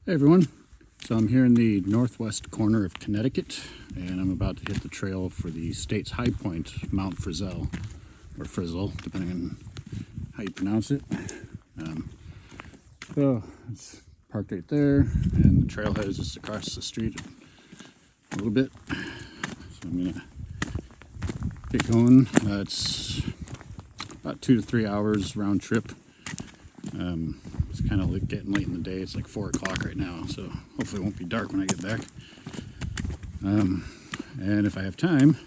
Hey everyone, so I'm here in the northwest corner of Connecticut and I'm about to hit the trail for the state's Highpoint, Mount Frissell, or Frissell, depending on how you pronounce it. So it's parked right there and the trailhead is just across the street a little bit. So I'm gonna get going. It's about 2 to 3 hours round trip. It's kind of getting late in the day. It's like 4 o'clock right now, so hopefully it won't be dark when I get back. And if I have time,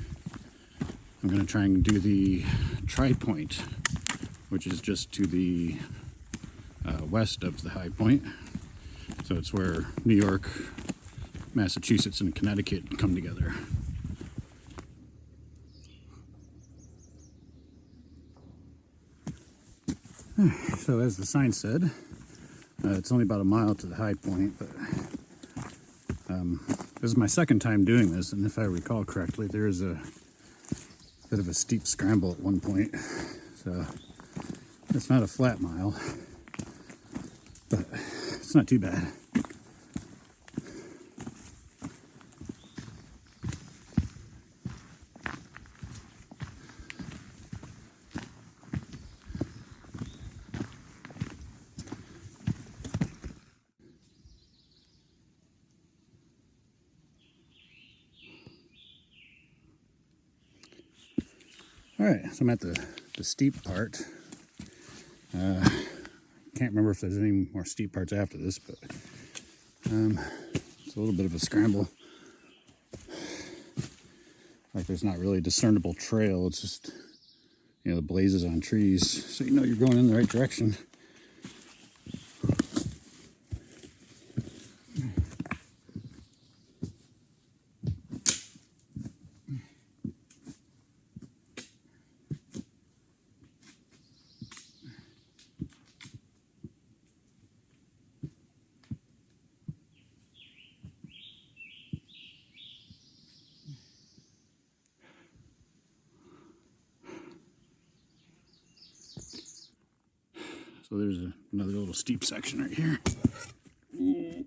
I'm going to try and do the Highpoint, which is just to the west of the Highpoint. So it's where New York, Massachusetts, and Connecticut come together. So as the sign said, it's only about a mile to the Highpoint, but this is my second time doing this, and if I recall correctly, there is a bit of a steep scramble at one point, so it's not a flat mile, but it's not too bad. All right, so I'm at the steep part. Can't remember if there's any more steep parts after this, but it's a little bit of a scramble. Like there's not really a discernible trail. It's just, you know, the blazes on trees, so you know you're going in the right direction. So there's another little steep section right here. Ooh.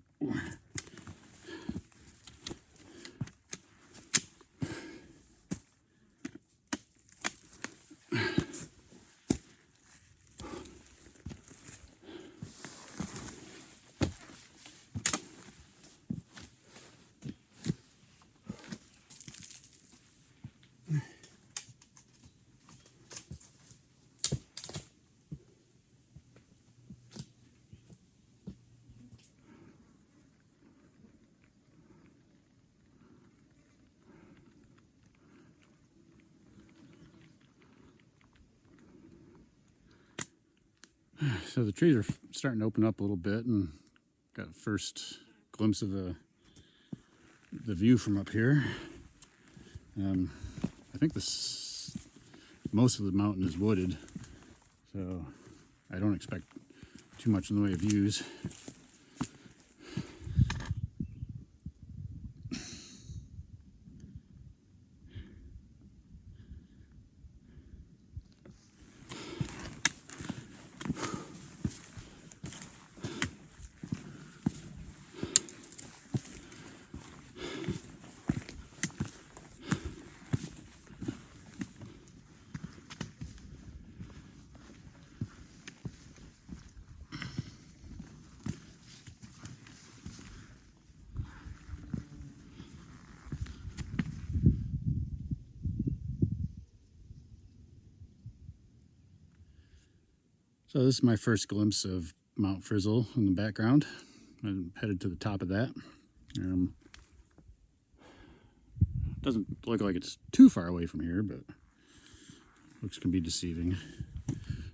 So the trees are starting to open up a little bit, and got a first glimpse of the view from up here. I think most of the mountain is wooded, so I don't expect too much in the way of views. So this is my first glimpse of Mount Frissell in the background. I'm headed to the top of that. Doesn't look like it's too far away from here, but looks can be deceiving.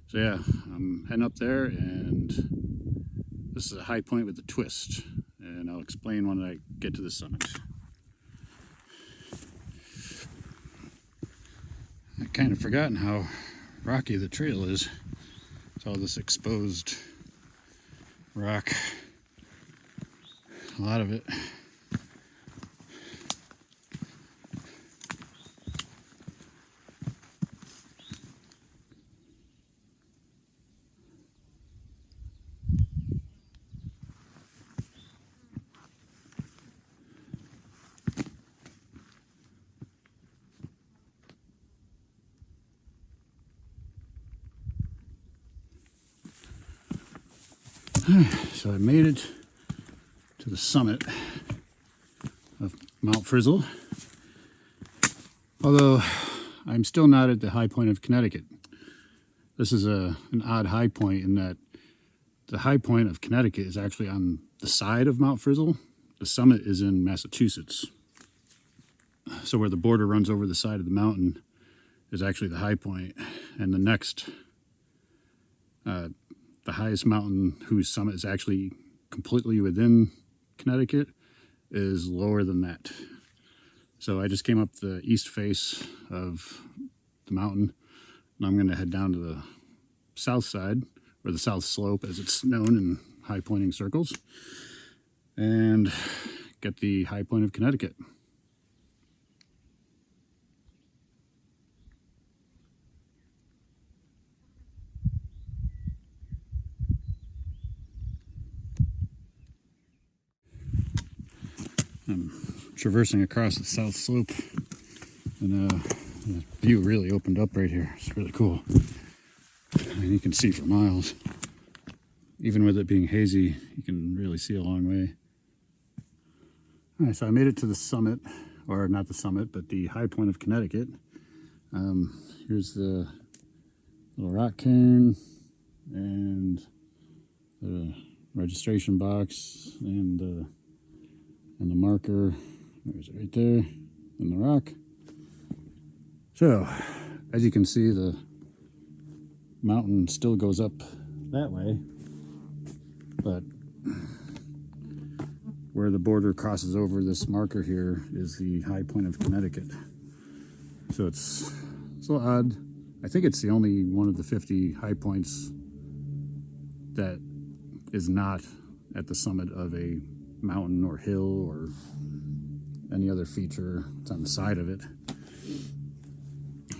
So yeah, I'm heading up there, and this is a high point with a twist, and I'll explain when I get to the summit. I kind of forgotten how rocky the trail is. It's all this exposed rock, a lot of it. So I made it to the summit of Mount Frissell, although I'm still not at the high point of Connecticut. This is an odd high point in that the high point of Connecticut is actually on the side of Mount Frissell. The summit is in Massachusetts. So where the border runs over the side of the mountain is actually the high point, and the next the highest mountain whose summit is actually completely within Connecticut is lower than that. So I just came up the east face of the mountain, and I'm going to head down to the south side, or the south slope as it's known in high pointing circles, and get the high point of Connecticut. I'm traversing across the south slope, and the view really opened up right here. It's really cool. And you can see for miles. Even with it being hazy, you can really see a long way. All right, so I made it to the summit, or not the summit, but the high point of Connecticut. Here's the little rock cairn and the registration box and the marker. There's it right there, and the rock. So, as you can see, the mountain still goes up that way, but where the border crosses over this marker here is the high point of Connecticut. So it's a little odd. I think it's the only one of the 50 high points that is not at the summit of a mountain or hill or any other feature. It's on the side of it.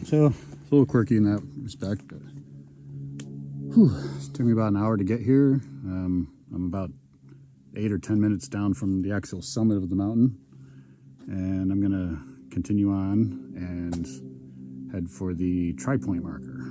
So it's a little quirky in that respect, but it took me about an hour to get here. I'm about 8 or 10 minutes down from the actual summit of the mountain, and I'm gonna continue on and head for the tri-point marker.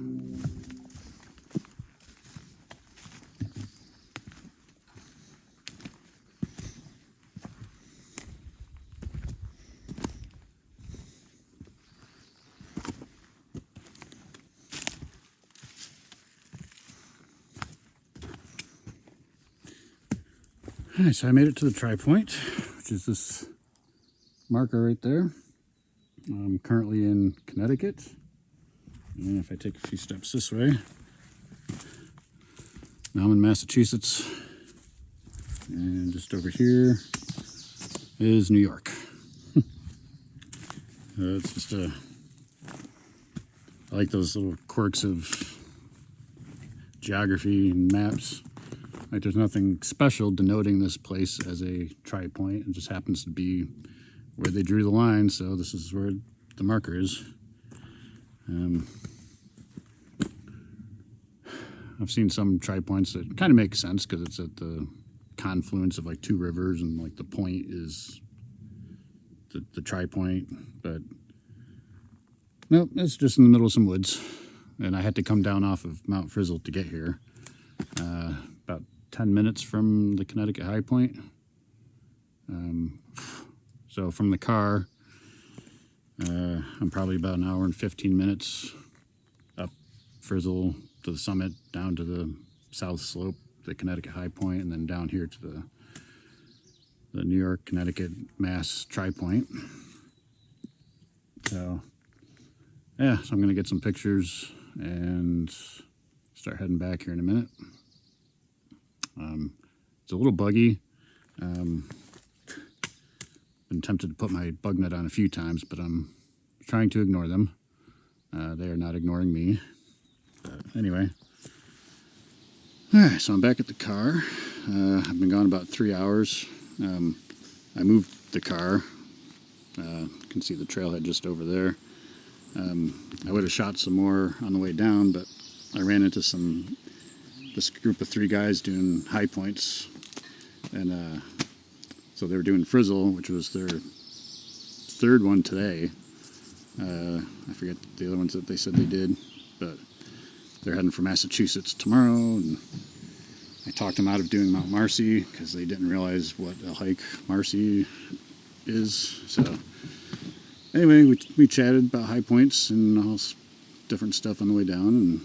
All right, so I made it to the tri-point, which is this marker right there. I'm currently in Connecticut, and if I take a few steps this way, now I'm in Massachusetts, and just over here is New York. It's just I like those little quirks of geography and maps. Like, there's nothing special denoting this place as a tri-point. It just happens to be where they drew the line, so this is where the marker is. I've seen some tri-points that kind of make sense because it's at the confluence of like two rivers, and like the point is the tri-point, but nope, it's just in the middle of some woods, and I had to come down off of Mount Frissell to get here. About 10 minutes from the Connecticut high point. So from the car, I'm probably about an hour and 15 minutes up Frissell to the summit, down to the south slope, the Connecticut high point, and then down here to the New York, Connecticut, Mass tri-point. So yeah, so I'm gonna get some pictures and start heading back here in a minute. It's a little buggy. Been tempted to put my bug net on a few times, but I'm trying to ignore them. They are not ignoring me. anyway. Alright, so I'm back at the car. I've been gone about 3 hours. I moved the car. You can see the trailhead just over there. I would have shot some more on the way down, but I ran into this group of 3 guys doing Highpoints, and so they were doing Frissell, which was their 3rd one today. I forget the other ones that they said they did, but they're heading for Massachusetts tomorrow, and I talked them out of doing Mount Marcy because they didn't realize what a hike Marcy is. So anyway, we chatted about Highpoints and all different stuff on the way down,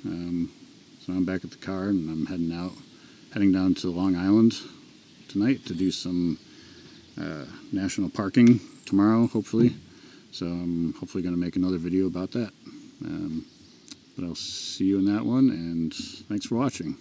and so I'm back at the car, and I'm heading down to Long Island tonight to do some national parking tomorrow, hopefully. So I'm hopefully going to make another video about that. But I'll see you in that one, and thanks for watching.